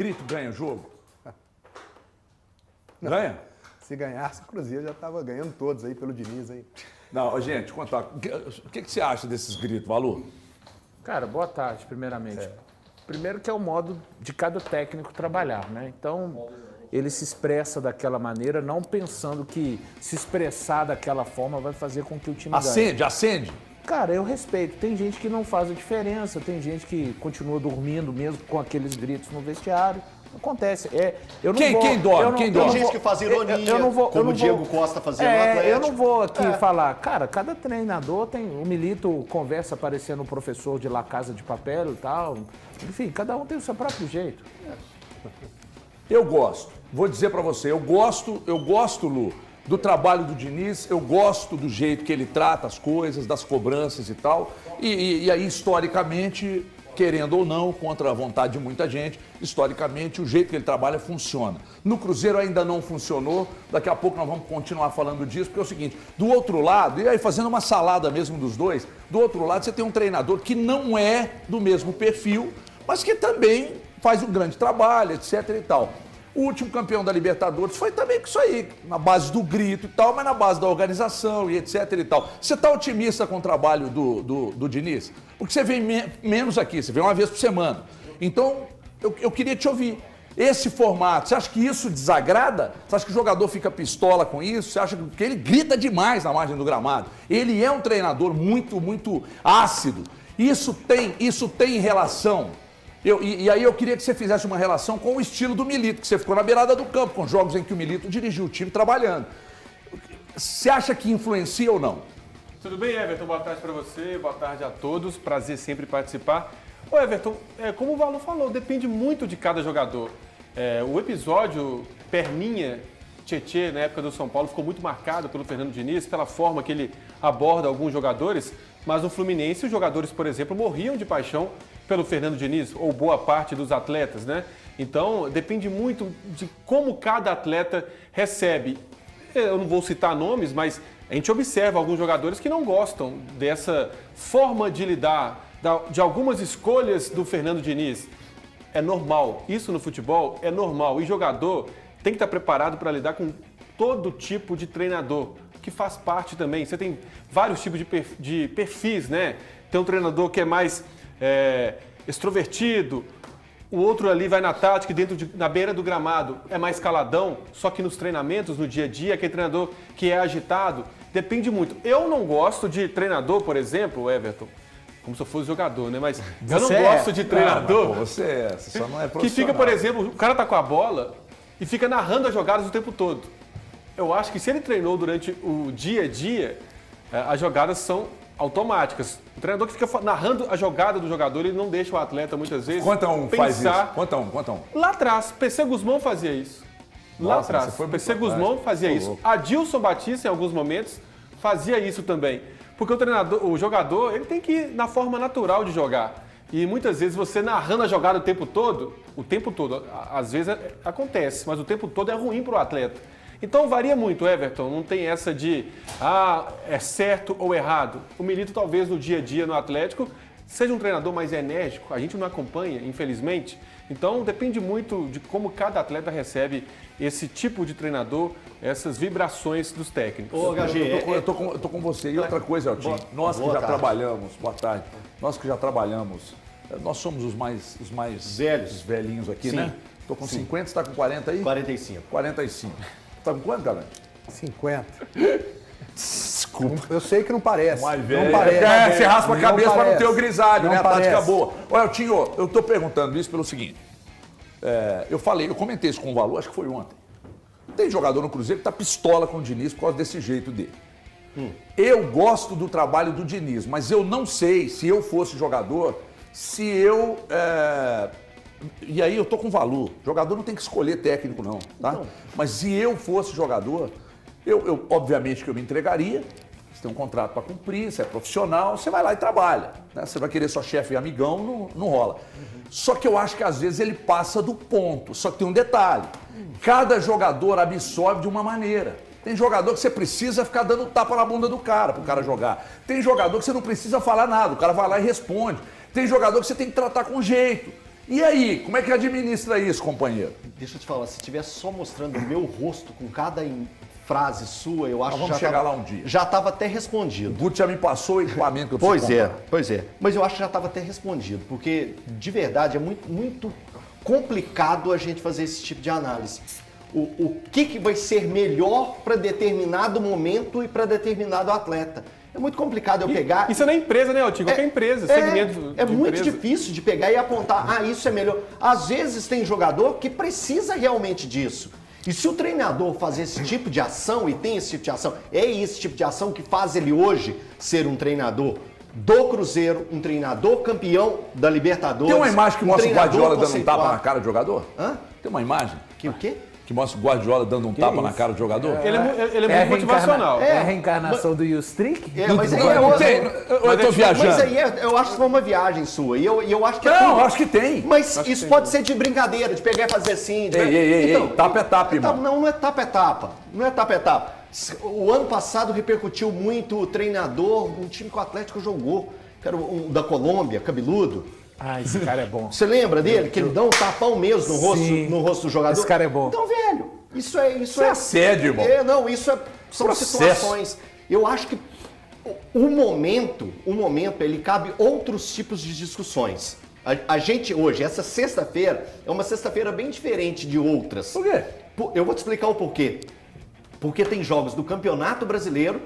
Grito ganha o jogo? Ganha? Se ganhasse, o Cruzeiro já estava ganhando todos aí pelo Diniz aí. Não, gente, contar. O que você acha desses gritos, Valor? Cara, boa tarde, primeiramente. Primeiro que é o modo de cada técnico trabalhar, né? Então, ele se expressa daquela maneira, não pensando que se expressar daquela forma vai fazer com que o time ganhe. Acende. Cara, eu respeito. Tem gente que não faz a diferença, tem gente que continua dormindo mesmo com aqueles gritos no vestiário. Acontece. Eu não vou, quem dorme? Quem dorme? Tem gente que faz ironia, como o Diego Costa fazia no Atlético. Eu não vou aqui falar, cara, cada treinador tem. O Milito conversa parecendo um professor de La Casa de Papel e tal. Enfim, cada um tem o seu próprio jeito. Eu gosto. Vou dizer pra você, eu gosto, Lu, do trabalho do Diniz, eu gosto do jeito que ele trata as coisas, das cobranças e tal. E aí, historicamente, querendo ou não, contra a vontade de muita gente, historicamente o jeito que ele trabalha funciona. No Cruzeiro ainda não funcionou, daqui a pouco nós vamos continuar falando disso, porque é o seguinte, do outro lado, e aí fazendo uma salada mesmo dos dois, do outro lado você tem um treinador que não é do mesmo perfil, mas que também faz um grande trabalho, etc e tal. O último campeão da Libertadores foi também com isso aí, na base do grito e tal, mas na base da organização e etc e tal. Você está otimista com o trabalho do Diniz? Porque você vem menos aqui, você vem uma vez por semana. Então, eu queria te ouvir. Esse formato, você acha que isso desagrada? Você acha que o jogador fica pistola com isso? Você acha que ele grita demais na margem do gramado? Ele é um treinador muito, muito ácido. Isso tem relação. E aí eu queria que você fizesse uma relação com o estilo do Milito, que você ficou na beirada do campo, com jogos em que o Milito dirigiu o time trabalhando. Você acha que influencia ou não? Tudo bem, Everton? Boa tarde para você, boa tarde a todos. Prazer sempre participar. Ô, Everton, como o Valor falou, depende muito de cada jogador. O episódio Perninha, Tietê, na época do São Paulo, ficou muito marcado pelo Fernando Diniz, pela forma que ele aborda alguns jogadores, mas no Fluminense os jogadores, por exemplo, morriam de paixão pelo Fernando Diniz, ou boa parte dos atletas, né? Então, depende muito de como cada atleta recebe. Eu não vou citar nomes, mas a gente observa alguns jogadores que não gostam dessa forma de lidar, de algumas escolhas do Fernando Diniz. É normal, isso no futebol é normal. E jogador tem que estar preparado para lidar com todo tipo de treinador, que faz parte também. Você tem vários tipos de perfis, né? Tem um treinador que é mais extrovertido, o outro ali vai na tática, na beira do gramado é mais caladão, só que nos treinamentos, no dia a dia, aquele treinador que é agitado, depende muito. Eu não gosto de treinador, por exemplo, Everton, como se eu fosse jogador, né? Mas eu não gosto de treinador Você só não é profissional. que fica, por exemplo, o cara tá com a bola e fica narrando as jogadas o tempo todo. Eu acho que se ele treinou durante o dia a dia, as jogadas são automáticas. O treinador que fica narrando a jogada do jogador, ele não deixa o atleta, muitas vezes, Conta um pensar. faz isso. Conta um. Lá atrás, PC Guzmão fazia isso. Lá Nossa, atrás, você foi PC muito Guzmão atrás. fazia Tô isso. louco. Adilson Batista, em alguns momentos, fazia isso também. Porque o jogador, ele tem que ir na forma natural de jogar. E muitas vezes você narrando a jogada o tempo todo, às vezes acontece, mas o tempo todo é ruim para o atleta. Então varia muito, Everton, não tem essa de, é certo ou errado. O Milito talvez no dia a dia no Atlético seja um treinador mais enérgico, a gente não acompanha, infelizmente. Então depende muito de como cada atleta recebe esse tipo de treinador, essas vibrações dos técnicos. Ô, HG, Eu tô com você. E outra coisa, Eltinho, nós que boa já tarde. trabalhamos, boa tarde, nós que já trabalhamos, nós somos os mais Velhos. os velhinhos aqui, Sim. né? Tô com 50, você tá com 40 aí? 45. 45. Tá com quanto, galera? 50. Desculpa. Eu sei que não parece. Mais Não velho. parece. Você raspa a Não cabeça pra não ter o parece. grisalho, Não né? A tática parece. boa. Ô, Eltinho, eu tô perguntando isso pelo seguinte. Eu comentei isso com o Valor, acho que foi ontem. Tem jogador no Cruzeiro que tá pistola com o Diniz por causa desse jeito dele. Eu gosto do trabalho do Diniz, mas eu não sei, se eu fosse jogador, se eu... E aí eu tô com Valor. Jogador não tem que escolher técnico, não, tá? Mas se eu fosse jogador, eu obviamente que eu me entregaria. Você tem um contrato para cumprir, você é profissional, você vai lá e trabalha, né? Você vai querer só chefe e amigão, não rola. Só que eu acho que às vezes ele passa do ponto. Só que tem um detalhe. Cada jogador absorve de uma maneira. Tem jogador que você precisa ficar dando tapa na bunda do cara pro cara jogar. Tem jogador que você não precisa falar nada, o cara vai lá e responde. Tem jogador que você tem que tratar com jeito. E aí, como é que administra isso, companheiro? Deixa eu te falar, se estivesse só mostrando o meu rosto com cada frase sua, eu acho Nós vamos que chegar lá um dia. já estava até respondido. O Guto já me passou o equipamento que eu preciso comprar. Pois é. Mas eu acho que já estava até respondido, porque de verdade é muito complicado a gente fazer esse tipo de análise. O que vai ser melhor para determinado momento e para determinado atleta. É muito complicado eu pegar... Isso é na empresa, né, Altinho? Qualquer empresa, segmento É de muito empresa. difícil de pegar e apontar, isso é melhor. Às vezes tem jogador que precisa realmente disso. E se o treinador fazer esse tipo de ação, e tem esse tipo de ação, é esse tipo de ação que faz ele hoje ser um treinador do Cruzeiro, um treinador campeão da Libertadores. Tem uma imagem que mostra o Guardiola dando um tapa conceituado. na cara do jogador? Hã? Tem uma imagem Que o quê? que mostra o Guardiola dando um tapa na cara do jogador? Ele é muito motivacional. É a reencarnação do Yustrick? Mas aí Não tem, eu tô viajando. Mas aí eu acho que foi uma viagem sua. E eu acho que é Não, tudo. acho que tem. Mas isso pode ser de brincadeira, de pegar e fazer assim. Ei, tapa é tapa, irmão. Não é tapa é tapa. Não é tapa é tapa. O ano passado repercutiu muito o treinador, um time que o Atlético jogou, que era o da Colômbia, cabeludo. Ah, esse cara é bom. Você lembra dele? Que ele dá um tapão mesmo Sim. no rosto do jogador? Esse cara é bom. Então, velho, isso é assédio, irmão. São Processo. situações. Eu acho que o momento, ele cabe outros tipos de discussões. A gente hoje, essa sexta-feira, é uma sexta-feira bem diferente de outras. Por quê? Eu vou te explicar o porquê. Porque tem jogos do Campeonato Brasileiro,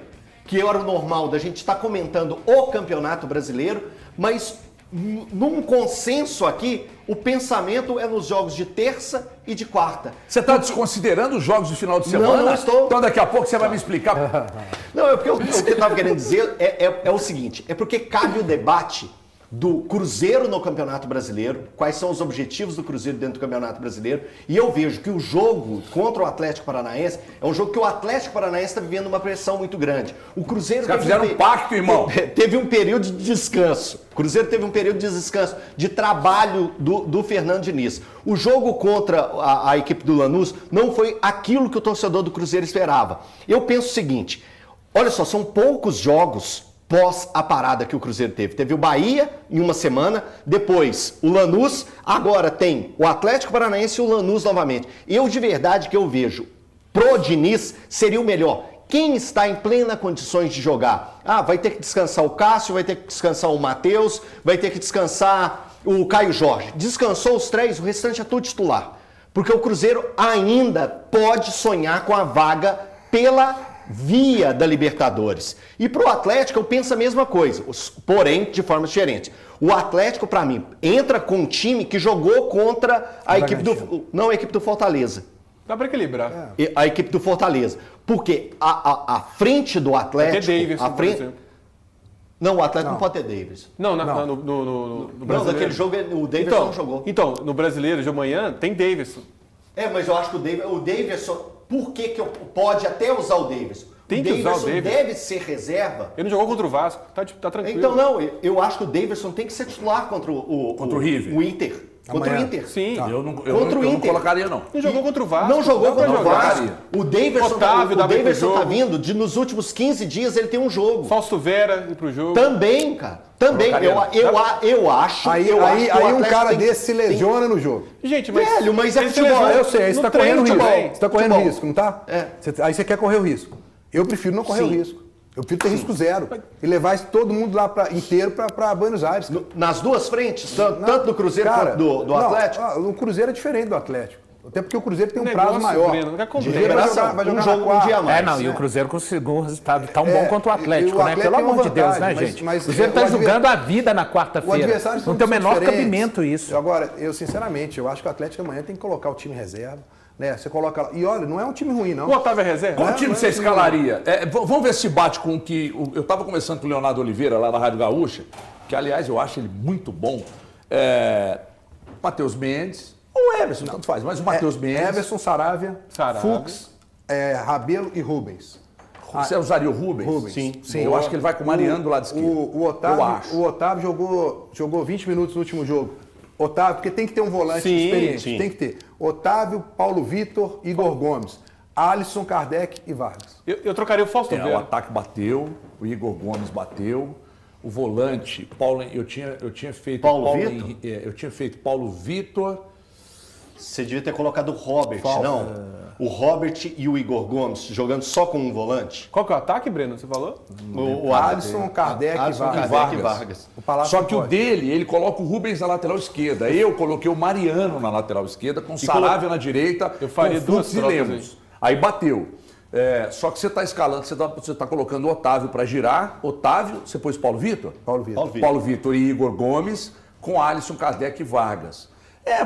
que era o normal da gente estar comentando o Campeonato Brasileiro, mas num consenso aqui, o pensamento é nos jogos de terça e de quarta. Você está desconsiderando os jogos do final de semana? Não estou. Então daqui a pouco você vai me explicar. Não, é porque o que eu estava querendo dizer é o seguinte, é porque cabe o debate do Cruzeiro no Campeonato Brasileiro, quais são os objetivos do Cruzeiro dentro do Campeonato Brasileiro, e eu vejo que o jogo contra o Atlético Paranaense é um jogo que o Atlético Paranaense está vivendo uma pressão muito grande. O Cruzeiro... Os caras fizeram um pacto, irmão. Teve um período de descanso. O Cruzeiro teve um período de descanso, de trabalho do Fernando Diniz. O jogo contra a equipe do Lanús não foi aquilo que o torcedor do Cruzeiro esperava. Eu penso o seguinte, olha só, são poucos jogos pós a parada que o Cruzeiro teve. Teve o Bahia em uma semana, depois o Lanús, agora tem o Atlético Paranaense e o Lanús novamente. Eu de verdade que eu vejo, pro Diniz, seria o melhor. Quem está em plena condições de jogar? Vai ter que descansar o Cássio, vai ter que descansar o Matheus, vai ter que descansar o Caio Jorge. Descansou os três, o restante é tudo titular. Porque o Cruzeiro ainda pode sonhar com a vaga pela via da Libertadores. E pro Atlético eu penso a mesma coisa, porém de forma diferente. O Atlético, para mim, entra com um time que jogou contra a equipe a equipe do Fortaleza. Dá para equilibrar. A equipe do Fortaleza. Porque a frente do Atlético... Tem Davidson, por exemplo. Não, o Atlético não pode ter Davidson. No Não, brasileiro. naquele jogo o Davidson não jogou. Então, no brasileiro de amanhã tem Davidson. Mas eu acho que o Davidson... Por que eu pode até usar o Davidson? Tem que usar o Davidson. Deve ser reserva. Ele não jogou contra o Vasco, tá tranquilo. Então não, eu acho que o Davidson tem que ser titular contra o River. O Inter. Contra o Inter. Sim. Eu não Contra o Inter. colocaria, não. Não jogou contra o Vasco. Não jogou contra o Vasco. jogaria. O Davidson, Otávio dá bem pro jogo. tá vindo, nos últimos 15 dias ele tem um jogo. Fausto Vera ir pro jogo. Também, cara. Também. Eu acho. Aí eu acho que o um Atlético cara tem- desse se lesiona no jogo. Gente, mas... Velho, mas é ele se futebol. lesiona Eu sei, aí você no tá treino, correndo risco. futebol. Você tá correndo Futebol. risco, não tá? É. Aí você quer correr o risco. Eu prefiro não correr o Sim. risco. Eu prefiro ter risco zero. E levar todo mundo lá inteiro pra Buenos Aires. cara. Nas duas frentes, tanto do Cruzeiro quanto do não, Atlético. O Cruzeiro é diferente do Atlético. Até porque o Cruzeiro tem um Negócio, prazo maior. Breno, não quer O Cruzeiro comprar. vai jogar Um na jogo, um quarta. dia a mais. E o Cruzeiro conseguiu um resultado tão bom quanto o Atlético, e o né? Atlético Pelo tem uma amor de Deus, vantagem, né, gente? mas O Cruzeiro o tá jogando a vida na O quarta-feira. adversário Não tem o menor diferentes. cabimento isso. Agora, eu sinceramente, eu acho que o Atlético amanhã tem que colocar o time reserva. Né? Você coloca lá. E olha, não é um time ruim, não. O Otávio é reserva? Qual time você escalaria? Vamos ver se bate com o que... Eu estava conversando com o Leonardo Oliveira, lá da Rádio Gaúcha, que, aliás, eu acho ele muito bom. Matheus Mendes, ou Everson, tanto faz, mas o Matheus Mendes... Everson, Saravia, Fux, Rabelo e Rubens. Você usaria o Rubens? Rubens. Sim. Eu acho que ele vai com o Mariano do lado esquerdo. Eu acho. O Otávio jogou 20 minutos no último jogo. Otávio, porque tem que ter um volante experiente. sim. Tem que ter. Otávio, Paulo Vitor, Igor Gomes, Alisson, Kardec e Vargas. Eu trocaria o Fausto O Vera. ataque bateu, o Igor Gomes bateu, o volante, eu tinha feito Paulo Vitor? Vitor? Eu tinha feito Paulo Vitor. Você devia ter colocado o Robert, não? O Robert e o Igor Gomes jogando só com um volante. Qual que é o ataque, Breno? Você falou? O Alisson, Kardec Alisson, e Kardec e Vargas. Vargas. O Palácio Só não que o pode. dele, ele coloca o Rubens na lateral esquerda. Eu coloquei o Mariano na lateral esquerda, com o Saravia na direita, Eu faria com duas Fux e trocas Lemos. Aí bateu. Só que você está escalando, você tá colocando o Otávio para girar. Otávio, você pôs Paulo Vitor? Paulo Vitor. Paulo Vitor e Igor Gomes, com Alisson, Kardec e Vargas.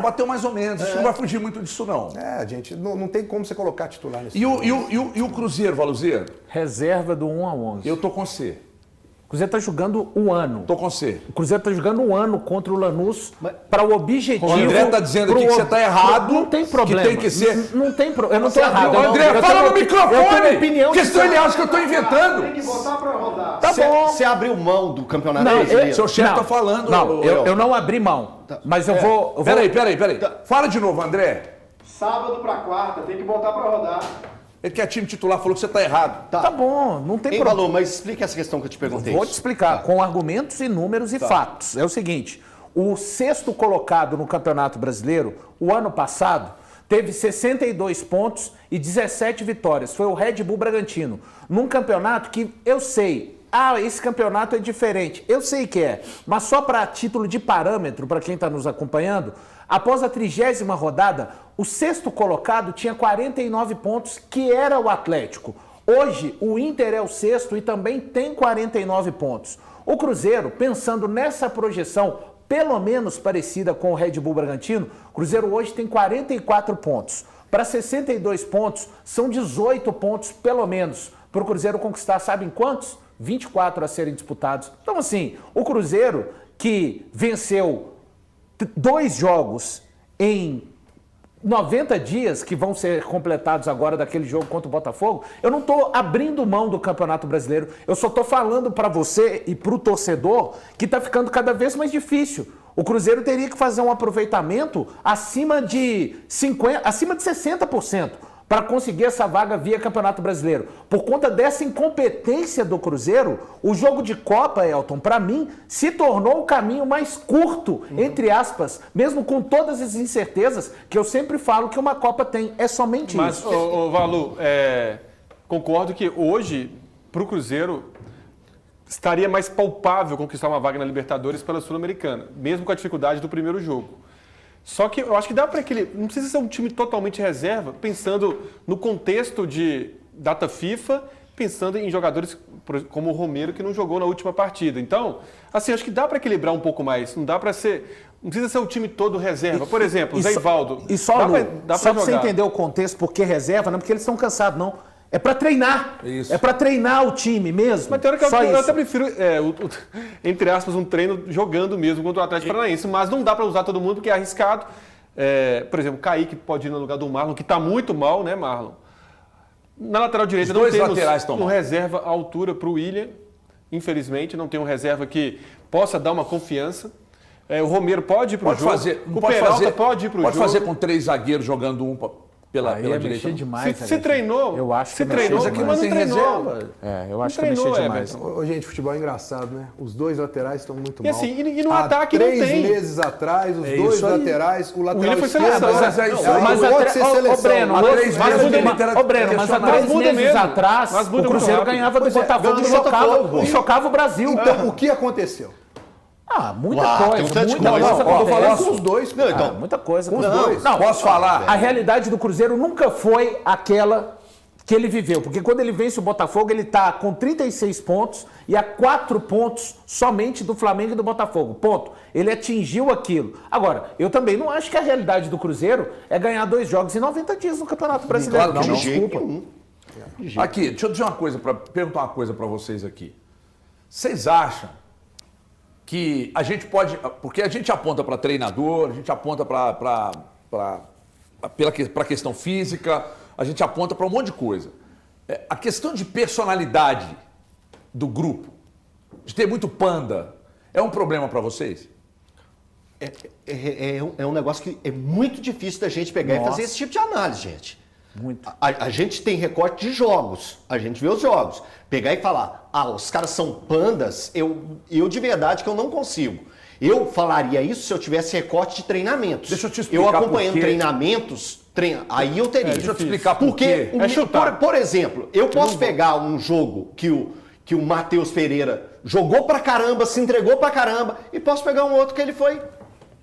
Bateu mais ou menos. A gente não vai fugir muito disso, não. Gente, não tem como você colocar titular nesse E o Cruzeiro, Valuzeiro? Reserva do 1 a 11. Eu tô com você. O Cruzeiro está jogando um ano. Tô com você. O Cruzeiro está jogando um ano contra o Lanús para o objetivo. O André tá dizendo aqui que você tá errado. Não tem problema. Que tem que ser. Não tem problema. Eu não estou errado. O André, Eu fala tenho- no microfone! Eu tenho opinião Porque de senão ele acha que eu tô inventando. Tem que botar pra rodar. Tá bom. Você abriu mão do campeonato Não, brasileiro? Seu chefe Não, tá falando. Não, eu não abri mão. Mas eu vou. Peraí. Fala de novo, André. Sábado pra quarta, tem que botar pra rodar. Ele que é time titular, falou que você tá errado. Tá bom, não tem Hein, problema. Valor, mas explica essa questão que eu te perguntei. Vou te explicar, com argumentos e números e fatos. É o seguinte, o sexto colocado no Campeonato Brasileiro, o ano passado, teve 62 pontos e 17 vitórias. Foi o Red Bull Bragantino. Num campeonato que eu sei, esse campeonato é diferente. Eu sei que é, mas só para título de parâmetro, para quem está nos acompanhando, após a 30ª rodada, o sexto colocado tinha 49 pontos, que era o Atlético. Hoje, o Inter é o sexto e também tem 49 pontos. O Cruzeiro, pensando nessa projeção, pelo menos parecida com o Red Bull Bragantino, o Cruzeiro hoje tem 44 pontos. Para 62 pontos, são 18 pontos, pelo menos, para o Cruzeiro conquistar, sabem quantos? 24 a serem disputados. Então, assim, o Cruzeiro, que venceu 2 jogos em 90 dias, que vão ser completados agora daquele jogo contra o Botafogo, eu não estou abrindo mão do Campeonato Brasileiro, eu só estou falando para você e para o torcedor que está ficando cada vez mais difícil. O Cruzeiro teria que fazer um aproveitamento acima de 60%. Para conseguir essa vaga via Campeonato Brasileiro. Por conta dessa incompetência do Cruzeiro, o jogo de Copa, Elton, para mim, se tornou o caminho mais curto, entre aspas, mesmo com todas as incertezas que eu sempre falo que uma Copa tem. É somente Mas, isso. Valu, concordo que hoje, para o Cruzeiro, estaria mais palpável conquistar uma vaga na Libertadores pela Sul-Americana, mesmo com a dificuldade do primeiro jogo. Só que eu acho que dá para equilibrar. Não precisa ser um time totalmente reserva, pensando no contexto de data FIFA, pensando em jogadores como o Romero, que não jogou na última partida. Então, assim, acho que dá para equilibrar um pouco mais. Não dá para ser. Não precisa ser o time todo reserva. Por exemplo, o Zé Ivaldo. E só, Lu, dá só pra para você jogar. entender o contexto, por que reserva, não é porque eles estão cansados, não. É para treinar. Isso. É para treinar o time mesmo. Mas teoricamente, Só eu isso. até prefiro, entre aspas, um treino jogando mesmo contra o Atlético Paranaense. Mas não dá para usar todo mundo porque é arriscado. Por exemplo, o Kaique pode ir no lugar do Marlon, que está muito mal, né, Marlon? Na lateral direita Os não dois temos laterais estão um mal. reserva à altura para o William. Infelizmente, não tem um reserva que possa dar uma confiança. O Romero pode ir para o Pode jogo. fazer. O Peralta pode ir para o jogo. Pode fazer com 3 zagueiros jogando um pela Aí é direita. mexer demais. Se Everton. treinou, Eu acho se que é mexer treinou, demais. mas não Tem treinou. reserva. Eu acho que Não é mexer treinou, demais. Everton. Gente, futebol é engraçado, né? Os dois laterais estão muito E mal. assim, e no Há ataque não 3 tem. meses atrás, os É dois isso aí. laterais, o lateral William foi esquerdo... seleção. Mas é isso aí. Mas pode ser seleção. Breno, Há 3 mas meses muda- ele era ô, Breno, mas há 3 muda meses mesmo. atrás, Mas muda o Cruzeiro muito rápido. ganhava do Pois é, Botafogo ganhando e do Botafogo, pô. chocava o Brasil. Então, o que aconteceu? Muita Uau, tem coisa. um tanto de Muita coisa. coisa Ó, Tô acontece. falando com os dois. Não, então, Muita coisa. os acontece. dois. Não, Posso falar? a realidade do Cruzeiro nunca foi aquela que ele viveu. Porque quando ele vence o Botafogo, ele está com 36 pontos e a 4 pontos somente do Flamengo e do Botafogo. Ponto. Ele atingiu aquilo. Agora, eu também não acho que a realidade do Cruzeiro é ganhar 2 jogos em 90 dias no Campeonato Brasileiro. Claro que não, não. desculpa. Aqui, deixa eu dizer uma coisa, perguntar uma coisa para vocês aqui. Vocês acham que a gente pode... Porque a gente aponta para treinador, a gente aponta para a questão física, a gente aponta para um monte de coisa. A questão de personalidade do grupo, de ter muito panda, é um problema para vocês? É um negócio que é muito difícil da gente pegar e fazer esse tipo de análise, gente. Muito. A gente tem recorte de jogos, a gente vê os jogos. Pegar e falar, os caras são pandas, eu de verdade que eu não consigo. Eu falaria isso se eu tivesse recorte de treinamentos. Deixa eu te explicar Eu acompanhando por quê. treinamentos, aí eu teria. Deixa eu te explicar por Porque, quê. por exemplo, eu posso pegar um jogo que o Matheus Pereira jogou pra caramba, se entregou pra caramba, e posso pegar um outro que ele foi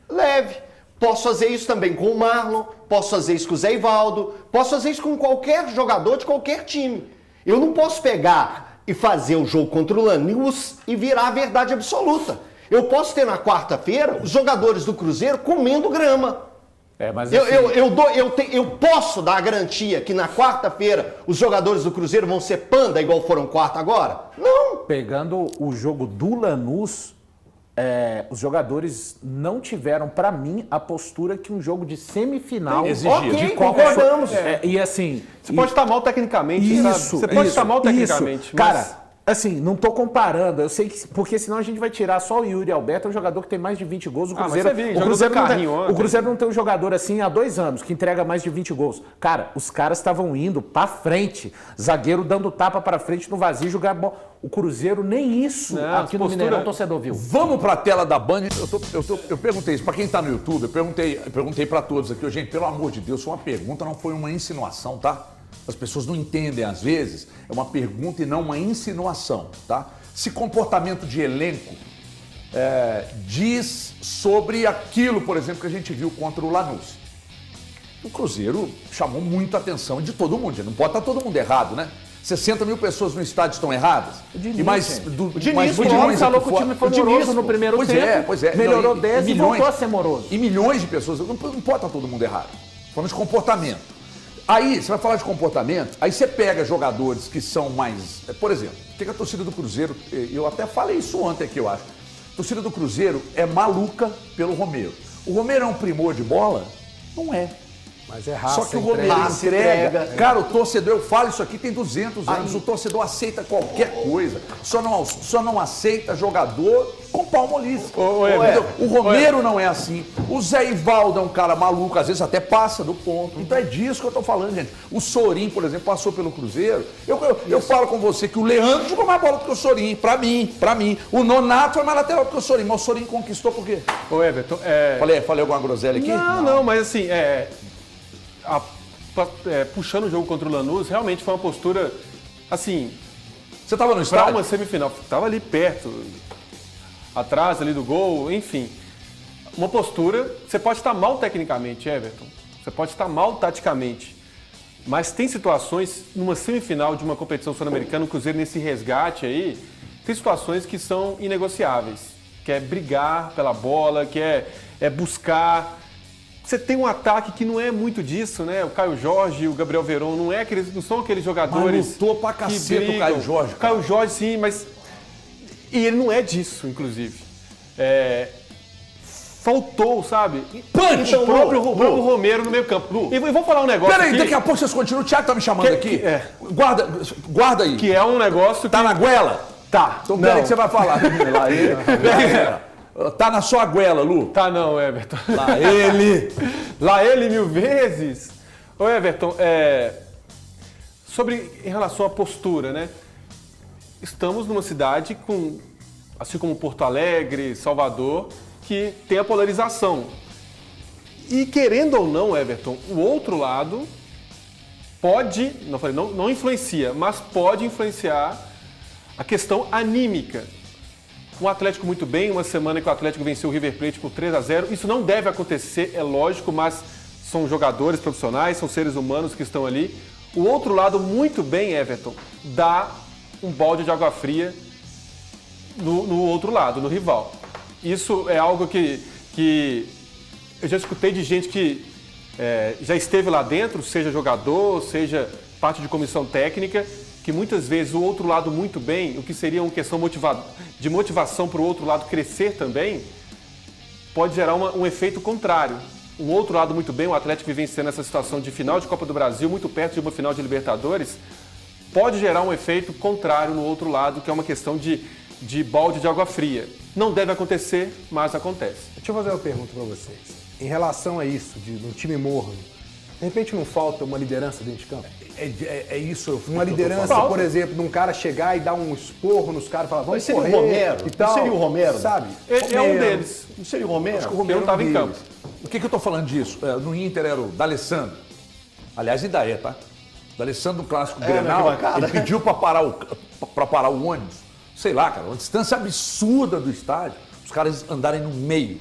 leve. Posso fazer isso também com o Marlon, posso fazer isso com o Zé Ivaldo, posso fazer isso com qualquer jogador de qualquer time. Eu não posso pegar e fazer o jogo contra o Lanús e virar a verdade absoluta. Eu posso ter na quarta-feira os jogadores do Cruzeiro comendo grama. Mas Eu posso dar a garantia que na quarta-feira os jogadores do Cruzeiro vão ser panda igual foram quarta agora? Não! Pegando o jogo do Lanús, os jogadores não tiveram, para mim, a postura que um jogo de semifinal exigia. de Ok, Copa concordamos. E assim... Você pode estar mal tecnicamente, sabe? Você pode estar mal tecnicamente, isso. mas... Cara, assim, não tô comparando. Eu sei que... Porque senão a gente vai tirar só o Yuri Alberto, é um jogador que tem mais de 20 gols. O mas Cruzeiro, você viu, o jogou Cruzeiro do não carrinho tem, ontem. o Cruzeiro não tem um jogador assim há 2 anos, que entrega mais de 20 gols. Cara, os caras estavam indo pra frente. Zagueiro dando tapa pra frente no vazio, jogar bola. O Cruzeiro nem isso Não, aqui no postura- Mineirão, torcedor viu. Vamos para a tela da Band. Eu perguntei isso para quem está no YouTube, eu perguntei para todos aqui, gente, pelo amor de Deus, foi uma pergunta, não foi uma insinuação, tá? As pessoas não entendem às vezes, é uma pergunta e não uma insinuação, tá? Se comportamento de elenco diz sobre aquilo, por exemplo, que a gente viu contra o Lanús. O Cruzeiro chamou muita atenção de todo mundo, não pode estar todo mundo errado, né? 60 mil pessoas no estádio estão erradas. Diniz, e mais gente. do Diniz, milhões falou aqui que o time foi fora. moroso no primeiro tempo. Pois é. Melhorou Não, 10 e voltou a ser moroso. E milhões de pessoas. Não pode estar todo mundo errado. Falando de comportamento. Aí, você vai falar de comportamento, aí você pega jogadores que são mais... Por exemplo, o que a torcida do Cruzeiro... Eu até falei isso ontem aqui, eu acho. A torcida do Cruzeiro é maluca pelo Romero. O Romero é um primor de bola? Não é. Mas é raça, Só que o entrega. Romero Raça, entrega. entrega. Cara, o torcedor, eu falo isso aqui tem 200 anos, o torcedor aceita qualquer coisa. Só não aceita jogador com pau molice. Entendeu? O Romero não é assim. O Zé Ivaldo é um cara maluco, às vezes até passa do ponto. Então é disso que eu tô falando, gente. O Sorin, por exemplo, passou pelo Cruzeiro. Eu falo com você que o Leandro jogou mais bola do que o Sorin, pra mim. O Nonato foi mais lateral do que o Sorin, mas o Sorin conquistou por quê? Ô, Everton, Falei alguma groselha aqui? Não, mas assim, puxando o jogo contra o Lanús, realmente foi uma postura, assim, Você tava no para estádio? uma semifinal. Tava ali perto, atrás ali do gol, enfim. Uma postura, você pode estar mal tecnicamente, Everton, você pode estar mal taticamente, mas tem situações, numa semifinal de uma competição sul-americana, o Cruzeiro nesse resgate aí, tem situações que são inegociáveis, que é brigar pela bola, que é buscar. Você tem um ataque que não é muito disso, né? O Caio Jorge e o Gabriel Veron não são aqueles jogadores. Mas lutou pra que caceta o brigam. Caio Jorge, cara. Caio Jorge, sim, mas. E ele não é disso, inclusive. Faltou, sabe? Punch, o próprio Lu. Romero no meio campo. E vou falar um negócio. Peraí, aqui, daqui a pouco vocês continuam. O Thiago tá me chamando aqui. Guarda aí. que é um negócio Tá que. na goela? Tá. Então peraí que você vai falar. Lá ele. Tá na sua goela, Lu. Tá não, Everton. Lá ele. Lá ele 1000 vezes. Ô, Everton, em relação à postura, né? Estamos numa cidade assim como Porto Alegre, Salvador, que tem a polarização. E querendo ou não, Everton, o outro lado pode, não influencia, mas pode influenciar a questão anímica. Um Atlético muito bem, uma semana que o Atlético venceu o River Plate por 3-0. Isso não deve acontecer, é lógico, mas são jogadores profissionais, são seres humanos que estão ali. O outro lado, muito bem, Everton, dá um balde de água fria no outro lado, no rival. Isso é algo que eu já escutei de gente que já esteve lá dentro, seja jogador, seja parte de comissão técnica, que muitas vezes o outro lado muito bem, o que seria uma questão de motivação para o outro lado crescer também, pode gerar um efeito contrário. Um outro lado muito bem, o Atlético vivenciando essa situação de final de Copa do Brasil, muito perto de uma final de Libertadores, pode gerar um efeito contrário no outro lado, que é uma questão de balde de água fria. Não deve acontecer, mas acontece. Deixa eu fazer uma pergunta para vocês. Em relação a isso, do time morno, De repente não falta uma liderança dentro de campo? É isso. Uma liderança, por exemplo, de um cara chegar e dar um esporro nos caras e falar, vamos seria correr o Romero? e tal. Não seria o Romero? Sabe? É um deles. Não seria o Romero? Acho que o Eu Romero não estava é um em deles. campo. O que eu tô falando disso? No Inter era o D'Alessandro. Aliás, ainda é, tá? D'Alessandro no clássico na Grenal, arquibancada. ele pediu pra parar o ônibus. Sei lá, cara, uma distância absurda do estádio. Os caras andarem no meio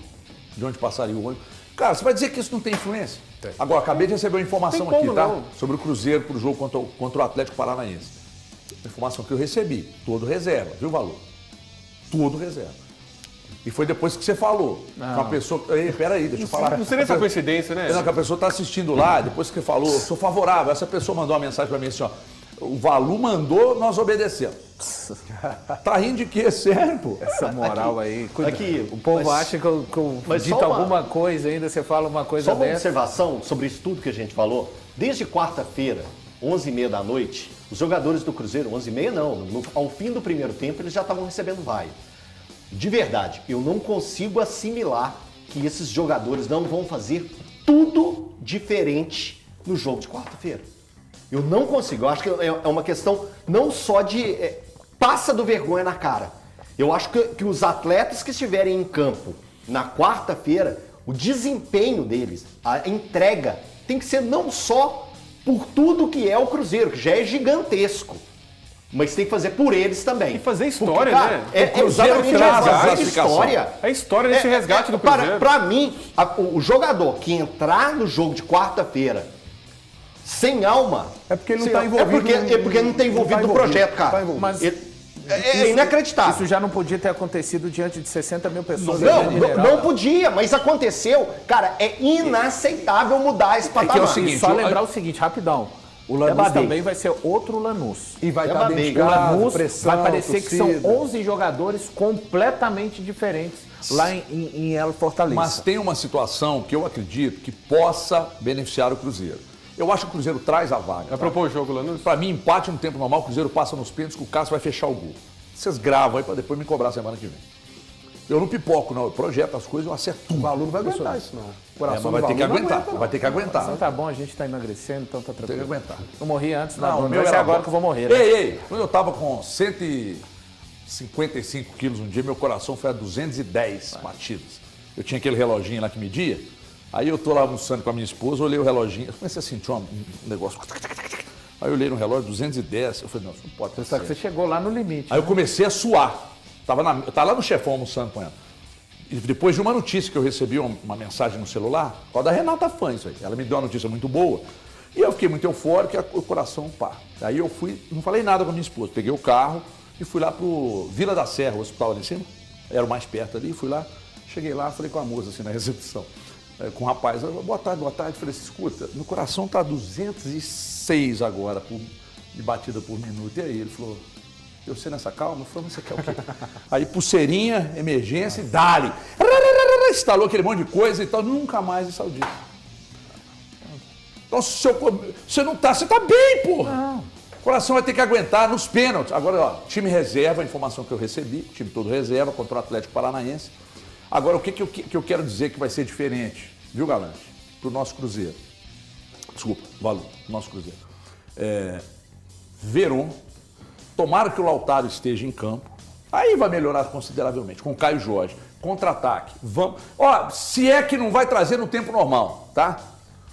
de onde passaria o ônibus. Cara, você vai dizer que isso não tem influência? Tem. Agora, acabei de receber uma informação Tem como aqui, tá? não. Sobre o Cruzeiro pro jogo contra o Atlético Paranaense. Informação que eu recebi. Todo reserva, viu o valor? Todo reserva. E foi depois que você falou. Uma pessoa. Ei, peraí, deixa eu falar. Não seria essa coincidência, né? Não, que a pessoa está assistindo lá, depois que você falou, eu sou favorável. Essa pessoa mandou uma mensagem para mim assim, ó. O Valu mandou, nós obedecemos. Tá rindo de quê? Sério, pô? Essa moral aí. Aqui, O povo mas- acha que eu mas dito só uma- alguma coisa ainda, você fala uma coisa Só uma dessa. observação sobre isso tudo que a gente falou. Desde quarta-feira, 11h30 da noite, os jogadores do Cruzeiro, 11h30 não, ao fim do primeiro tempo eles já estavam recebendo vaia. De verdade, eu não consigo assimilar que esses jogadores não vão fazer tudo diferente no jogo de quarta-feira. Eu não consigo, eu acho que é uma questão não só de... passa do vergonha na cara. Eu acho que os atletas que estiverem em campo na quarta-feira, o desempenho deles, a entrega, tem que ser não só por tudo que é o Cruzeiro, que já é gigantesco, mas tem que fazer por eles também. E fazer história, Porque, cara, né? É O Cruzeiro exatamente traz a fazer classificação. história. É a história desse resgate do Cruzeiro. Pra mim, o jogador que entrar no jogo de quarta-feira sem alma... É porque ele não sem tá alma, envolvido É porque não está envolvido no projeto, cara. Tá envolvido. Mas É inacreditável. Isso já não podia ter acontecido diante de 60 mil pessoas. Não podia, mas aconteceu. Cara, é inaceitável mudar esse patamar. que é o seguinte, Só lembrar o seguinte, rapidão. O Lanús babaca. também vai ser outro Lanús. E vai É estar dentro de babaca. O casa, Lanús pressão, vai parecer que torcida. são 11 jogadores completamente diferentes lá em El Fortaleza. Mas tem uma situação que eu acredito que possa beneficiar o Cruzeiro. Eu acho que o Cruzeiro traz a vaga. Vai propor o jogo, Lanús? Para mim, empate no tempo normal, o Cruzeiro passa nos pênaltis que o Cássio vai fechar o gol. Vocês gravam aí para depois me cobrar semana que vem. Eu não pipoco, não. Eu projeto as coisas, eu acerto tudo. O Valu não vai aguentar isso, não. O coração Mas vai do ter que Valu não aguentar. aguenta, não. Vai ter que aguentar. Então tá bom, a gente tá emagrecendo, então tá Tem que tranquilo. aguentar. Eu morri antes, Não, não o meu vai ser era agora bom. que eu vou morrer. Né? Ei, quando eu tava com 155 quilos um dia, meu coração foi a 210 batidas. Eu tinha aquele reloginho lá que media. Aí eu tô lá almoçando com a minha esposa, olhei o reloginho, eu comecei a sentir um negócio. Aí eu olhei no relógio, 210. Eu falei, não, isso não pode ser. Só que você chegou lá no limite. Aí eu comecei a suar. Tava lá no chefão almoçando com ela. E depois de uma notícia que eu recebi, uma mensagem no celular, qual da Renata Fã, isso aí. Ela me deu uma notícia muito boa. E eu fiquei muito eufórico e o coração pá. Aí eu fui, não falei nada com a minha esposa. Peguei o carro e fui lá pro Vila da Serra, o hospital ali em cima. Era o mais perto ali, fui lá. Cheguei lá, falei com a moça assim na recepção. Com o rapaz, boa tarde, boa tarde. Falei assim, escuta, meu coração tá 206 agora de batida por minuto. E aí ele falou, eu sei nessa calma? Eu falei, mas você quer o quê? Aí pulseirinha, emergência e dali. Instalou aquele monte de coisa e tal, nunca mais saiu disso. Então, você não tá, você tá bem, porra. Não. O coração vai ter que aguentar nos pênaltis. Agora, ó, time reserva, a informação que eu recebi, time todo reserva contra o Atlético Paranaense. Agora, o que eu quero dizer que vai ser diferente, viu, Galante? Pro nosso Cruzeiro. Desculpa, Valu, nosso Cruzeiro. Verón, tomara que o Lautaro esteja em campo, aí vai melhorar consideravelmente, com o Caio Jorge. Contra-ataque, vamos... Ó, se é que não vai trazer no tempo normal, tá?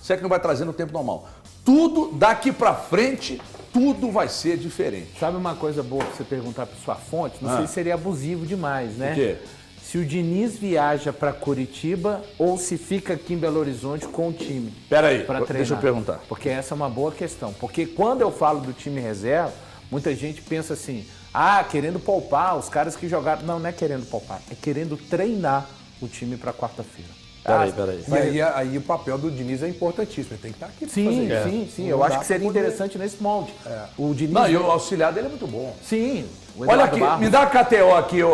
Se é que não vai trazer no tempo normal. Tudo daqui pra frente, tudo vai ser diferente. Sabe uma coisa boa pra você perguntar pra sua fonte? Não sei se seria abusivo demais, né? O quê? Se o Diniz viaja pra Curitiba ou se fica aqui em Belo Horizonte com o time. Pera aí, pra treinar. deixa eu perguntar. Porque essa é uma boa questão. Porque quando eu falo do time reserva, muita gente pensa assim, querendo poupar os caras que jogaram. Não, não é querendo poupar, é querendo treinar o time pra quarta-feira. Peraí. E aí o papel do Diniz é importantíssimo, ele tem que estar aqui pra Sim, fazer. sim. Eu acho que seria interessante nesse molde. O Diniz... Não, e o auxiliar dele é muito bom. Sim. O Olha Eduardo aqui, Barros. me dá a KTO aqui,